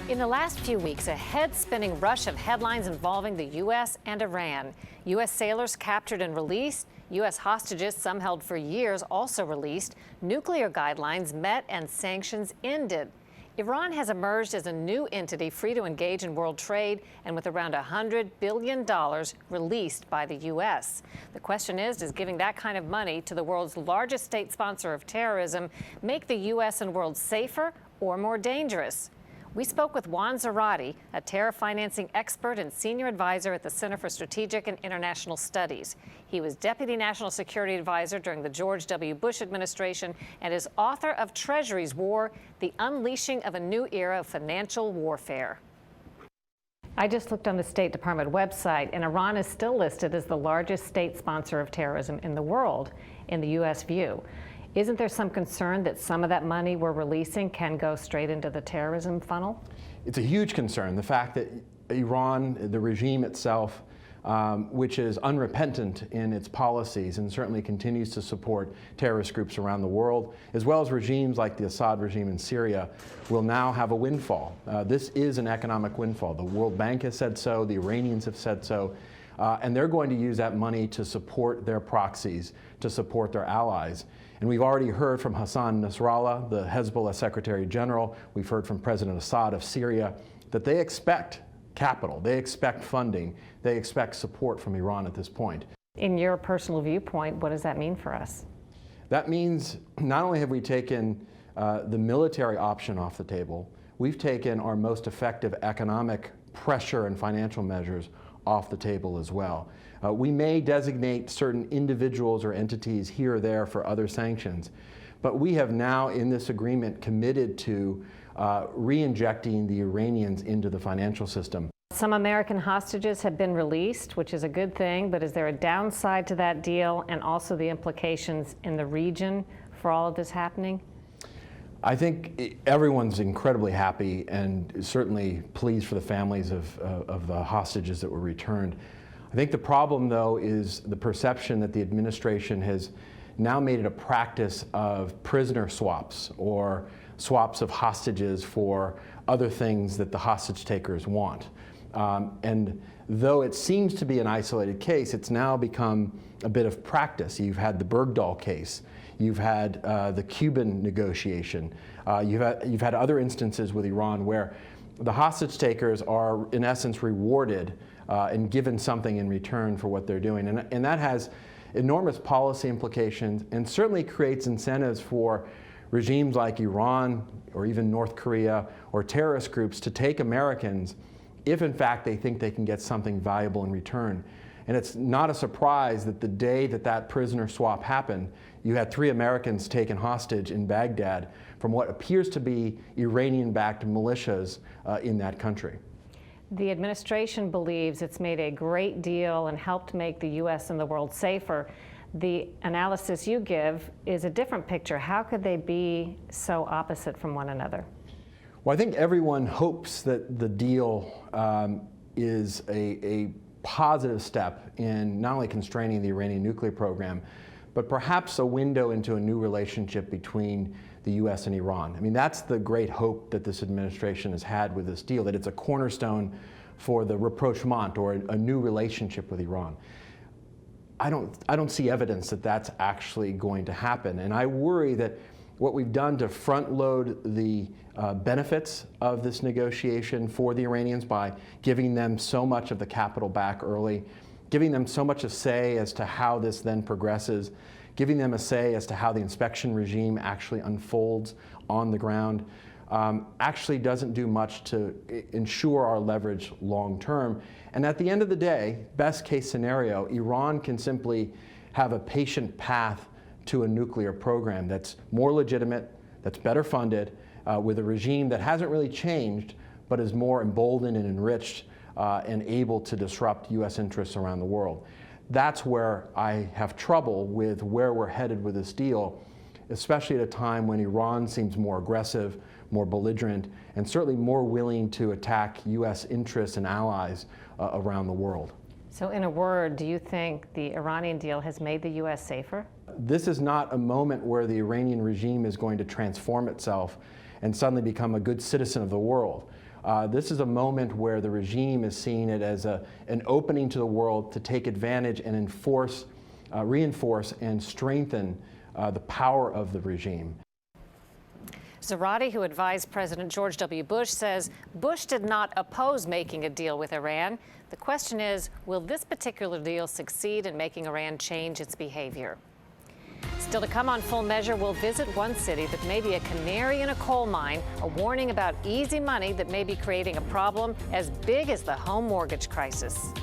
In the last few weeks, a head-spinning rush of headlines involving the U.S. and Iran. U.S. sailors captured and released. U.S. hostages, some held for years, also released. Nuclear guidelines met and sanctions ended. Iran has emerged as a new entity free to engage in world trade and with around $100 billion released by the U.S. The question is, does giving that kind of money to the world's largest state sponsor of terrorism make the U.S. and world safer or more dangerous? We spoke with Juan Zarate, a terror financing expert and senior advisor at the Center for Strategic and International Studies. He was Deputy National Security Advisor during the George W. Bush administration and is author of Treasury's War, The Unleashing of a New Era of Financial Warfare. I just looked on the State Department website, and Iran is still listed as the largest state sponsor of terrorism in the world in the U.S. view. Isn't there some concern that some of that money we're releasing can go straight into the terrorism funnel? It's a huge concern. The fact that Iran, the regime itself, which is unrepentant in its policies and certainly continues to support terrorist groups around the world, as well as regimes like the Assad regime in Syria, will now have a windfall. This is an economic windfall. The World Bank has said so, the Iranians have said so, and they're going to use that money to support their proxies, to support their allies. And we've already heard from Hassan Nasrallah, the Hezbollah Secretary General. We've heard from President Assad of Syria that they expect capital, they expect funding, they expect support from Iran at this point. In your personal viewpoint, what does that mean for us? That means not only have we taken the military option off the table, we've taken our most effective economic pressure and financial measures off the table as well. We may designate certain individuals or entities here or there for other sanctions, but we have now in this agreement committed to re-injecting the Iranians into the financial system. Some American hostages have been released, which is a good thing, but is there a downside to that deal and also the implications in the region for all of this happening? I think everyone's incredibly happy and certainly pleased for the families of the hostages that were returned. I think the problem, though, is the perception that the administration has now made it a practice of prisoner swaps or swaps of hostages for other things that the hostage takers want. And though it seems to be an isolated case, it's now become a bit of practice. You've had the Bergdahl case. You've had the Cuban negotiation. You've had other instances with Iran where the hostage takers are, in essence, rewarded and given something in return for what they're doing. And that has enormous policy implications and certainly creates incentives for regimes like Iran or even North Korea or terrorist groups to take Americans if, in fact, they think they can get something valuable in return. And it's not a surprise that the day that that prisoner swap happened, you had 3 Americans taken hostage in Baghdad from what appears to be Iranian-backed militias in that country. The administration believes it's made a great deal and helped make the U.S. and the world safer. The analysis you give is a different picture. How could they be so opposite from one another? Well, I think everyone hopes that the deal is a positive step in not only constraining the Iranian nuclear program, but perhaps a window into a new relationship between the U.S. and Iran. I mean, that's the great hope that this administration has had with this deal, that it's a cornerstone for the rapprochement or a new relationship with Iran. I don't see evidence that that's actually going to happen, and I worry that what we've done to front load the benefits of this negotiation for the Iranians by giving them so much of the capital back early, giving them so much a say as to how this then progresses, giving them a say as to how the inspection regime actually unfolds on the ground, actually doesn't do much to ensure our leverage long term. And at the end of the day, best case scenario, Iran can simply have a patient path to a nuclear program that's more legitimate, that's better funded, with a regime that hasn't really changed, but is more emboldened and enriched and able to disrupt U.S. interests around the world. That's where I have trouble with where we're headed with this deal, especially at a time when Iran seems more aggressive, more belligerent, and certainly more willing to attack U.S. interests and allies around the world. So in a word, do you think the Iranian deal has made the U.S. safer? This is not a moment where the Iranian regime is going to transform itself and suddenly become a good citizen of the world. This is a moment where the regime is seeing it as an opening to the world to take advantage and reinforce and strengthen the power of the regime. Zarate, who advised President George W. Bush, says Bush did not oppose making a deal with Iran. The question is, will this particular deal succeed in making Iran change its behavior? Still to come on Full Measure, we'll visit one city that may be a canary in a coal mine, a warning about easy money that may be creating a problem as big as the home mortgage crisis.